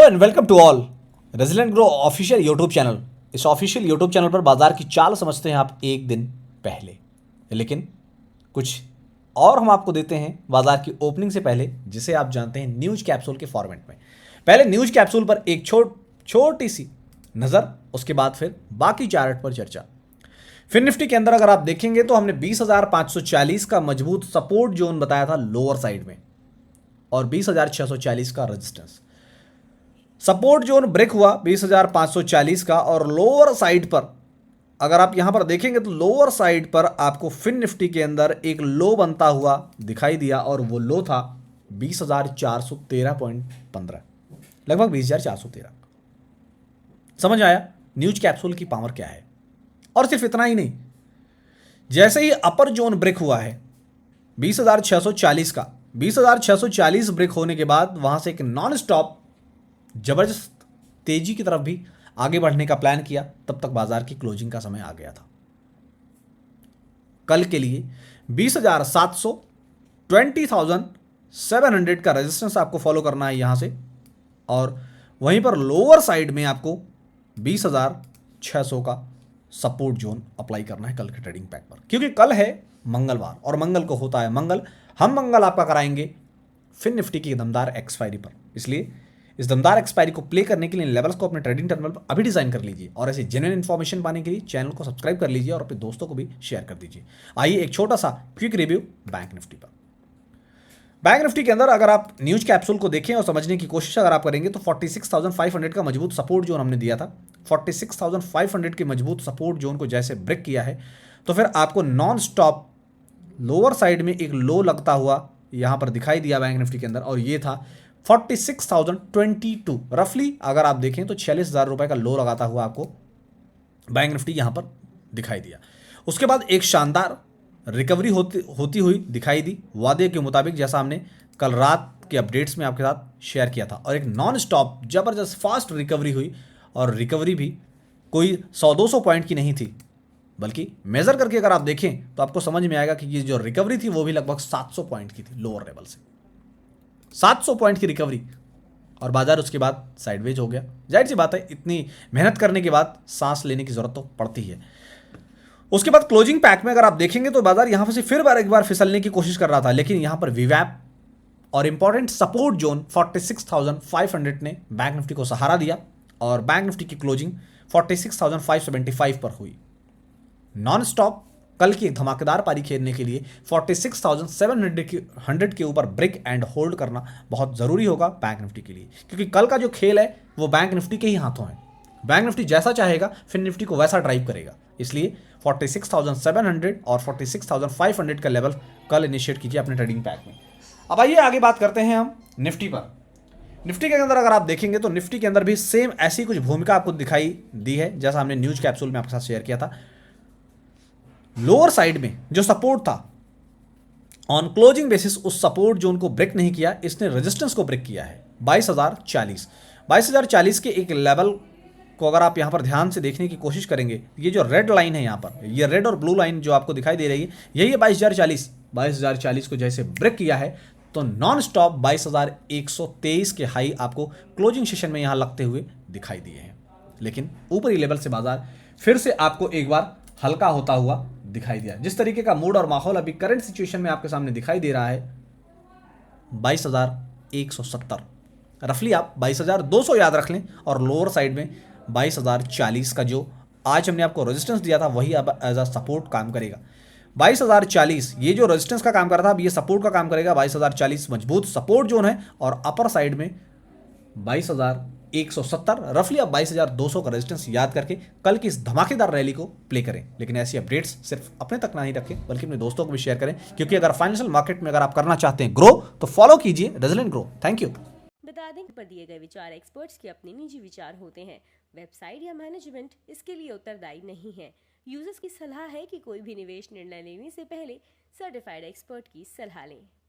Hello and welcome to all resident grow official YouTube channel. इस official YouTube channel पर बाजार की चाल समझते हैं आप एक दिन पहले, लेकिन कुछ और हम आपको देते हैं बाजार की ओपनिंग से पहले, जिसे आप जानते हैं न्यूज कैप्सूल के फॉर्मेट में। पहले न्यूज कैप्सूल पर एक छोटी सी नज़र, उसके बाद फिर बाकी चार्ट पर चर्चा। फिर निफ्टी के अंदर अगर आप देखेंगे तो हमने 20,540 का मजबूत सपोर्ट जोन बताया था लोअर साइड में और 20,640 का रेजिस्टेंस। सपोर्ट जोन ब्रेक हुआ 20,540 का और लोअर साइड पर अगर आप यहां पर देखेंगे तो लोअर साइड पर आपको फिन निफ्टी के अंदर एक लो बनता हुआ दिखाई दिया और वो लो था 20,413.15, लगभग 20,413। समझ आया न्यूज कैप्सूल की पावर क्या है। और सिर्फ इतना ही नहीं, जैसे ही अपर जोन ब्रेक हुआ है 20,640 का, 20,640 ब्रेक होने के बाद वहां से एक नॉन स्टॉप जबरदस्त तेजी की तरफ भी आगे बढ़ने का प्लान किया, तब तक बाजार की क्लोजिंग का समय आ गया था। कल के लिए 20,700 20,700 का रेजिस्टेंस आपको फॉलो करना है यहां से, और वहीं पर लोअर साइड में आपको 20,600 का सपोर्ट जोन अप्लाई करना है कल के ट्रेडिंग पैक पर, क्योंकि कल है मंगलवार और मंगल को होता है मंगल। हम मंगल आपका कराएंगे फिन निफ्टी की दमदार एक्सपायरी पर, इसलिए इस दमदार एक्सपायरी को प्ले करने के लिए लेवल्स को अपने ट्रेडिंग टर्मिनल पर अभी डिजाइन कर लीजिए और ऐसे जेन्युइन इन्फॉर्मेशन पाने के लिए चैनल को सब्सक्राइब कर लीजिए और अपने दोस्तों को भी शेयर कर दीजिए। आइए एक छोटा सा क्विक रिव्यू बैंक निफ्टी पर। बैंक निफ्टी के अंदर अगर आप न्यूज कैप्सूल को देखें और समझने की कोशिश अगर आप करेंगे तो 46,500 का मजबूत सपोर्ट जोन हमने दिया था। 46,500 के मजबूत सपोर्ट जोन को जैसे ब्रेक किया है तो फिर आपको नॉन स्टॉप लोअर साइड में एक लो लगता हुआ यहां पर दिखाई दिया बैंक निफ्टी के अंदर, और ये था 46,022 रफली। अगर आप देखें तो 46,000 रुपए का लो लगाता हुआ आपको बैंक निफ्टी यहां पर दिखाई दिया। उसके बाद एक शानदार रिकवरी होती हुई दिखाई दी वादे के मुताबिक, जैसा हमने कल रात के अपडेट्स में आपके साथ शेयर किया था, और एक नॉन स्टॉप जबरदस्त फास्ट रिकवरी हुई, और रिकवरी भी कोई 100-200 पॉइंट की नहीं थी, बल्कि मेजर करके अगर आप देखें तो आपको समझ में आएगा कि ये जो रिकवरी थी वो भी लगभग 700 पॉइंट की थी लोअर लेवल से। 700 पॉइंट की रिकवरी और बाजार उसके बाद साइडवेज हो गया। जाहिर सी बात है, इतनी मेहनत करने के बाद सांस लेने की जरूरत तो पड़ती है। उसके बाद क्लोजिंग पैक में अगर आप देखेंगे तो बाजार यहां से फिर एक बार फिसलने की कोशिश कर रहा था, लेकिन यहां पर वीवैप और इंपॉर्टेंट सपोर्ट जोन 46,500 ने बैंक निफ्टी को सहारा दिया और बैंक निफ्टी की क्लोजिंग 46,575 पर हुई। नॉन स्टॉप कल की एक धमाकेदार पारी खेलने के लिए 46,700 के ऊपर ब्रेक एंड होल्ड करना बहुत जरूरी होगा बैंक निफ्टी के लिए, क्योंकि कल का जो खेल है वो बैंक निफ्टी के ही हाथों है। बैंक निफ्टी जैसा चाहेगा फिर निफ्टी को वैसा ड्राइव करेगा, इसलिए 46,700 और 46,500 का लेवल कल इनिशिएट कीजिए अपने ट्रेडिंग पैक में। अब आइए आगे बात करते हैं हम निफ्टी पर। निफ्टी के अंदर अगर आप देखेंगे तो निफ्टी के अंदर भी सेम ऐसी कुछ भूमिका आपको दिखाई दी है जैसा हमने न्यूज कैप्सूल में आपके साथ शेयर किया था। लोअर साइड में जो सपोर्ट था ऑन क्लोजिंग बेसिस उस सपोर्ट जोन को ब्रेक नहीं किया, इसने रेजिस्टेंस को ब्रेक किया है 22,040 के एक लेवल को अगर आप यहां पर ध्यान से देखने की कोशिश करेंगे, ये जो रेड लाइन है यहां पर, ये रेड और ब्लू लाइन जो आपको दिखाई दे रही है, यही है 22,040 को जैसे ब्रेक किया है तो नॉन स्टॉप 22,123 के हाई आपको क्लोजिंग सेशन में यहां लगते हुए दिखाई दिए हैं। लेकिन ऊपरी लेवल से बाजार फिर से आपको एक बार हल्का होता हुआ दिखाई दिया। जिस तरीके का मूड और माहौल अभी करंट सिचुएशन में आपके सामने दिखाई दे रहा है, 22,170 रफली आप 22,200 याद रख लें, और लोअर साइड में 22,040 का जो आज हमने आपको रेजिस्टेंस दिया था वही अब एज अ सपोर्ट काम करेगा। 22,040 ये जो रेजिस्टेंस का काम कर रहा था अब ये सपोर्ट का काम करेगा। 22,040 मजबूत सपोर्ट जोन है और अपर साइड में 22,170 रफली अब 22,200 का रेजिस्टेंस याद करके कल की इस धमाकेदार रैली को प्ले करें। लेकिन ऐसी अपडेट्स सिर्फ अपने तक ना ही रखें बल्कि अपने दोस्तों को भी शेयर करें, क्योंकि अगर फाइनेंशियल मार्केट में अगर आप करना चाहते हैं ग्रो तो फॉलो कीजिए रेजिडेंट ग्रो। Thank you. बता दें पर दिए गए विचार एक्सपर्ट्स के अपने निजी विचार होते हैं। वेबसाइट या मैनेजमेंट इसके लिए उत्तरदायी नहीं है। यूजर्स की सलाह है कि कोई भी निवेश निर्णय लेने से पहले सर्टिफाइड एक्सपर्ट की सलाह लें।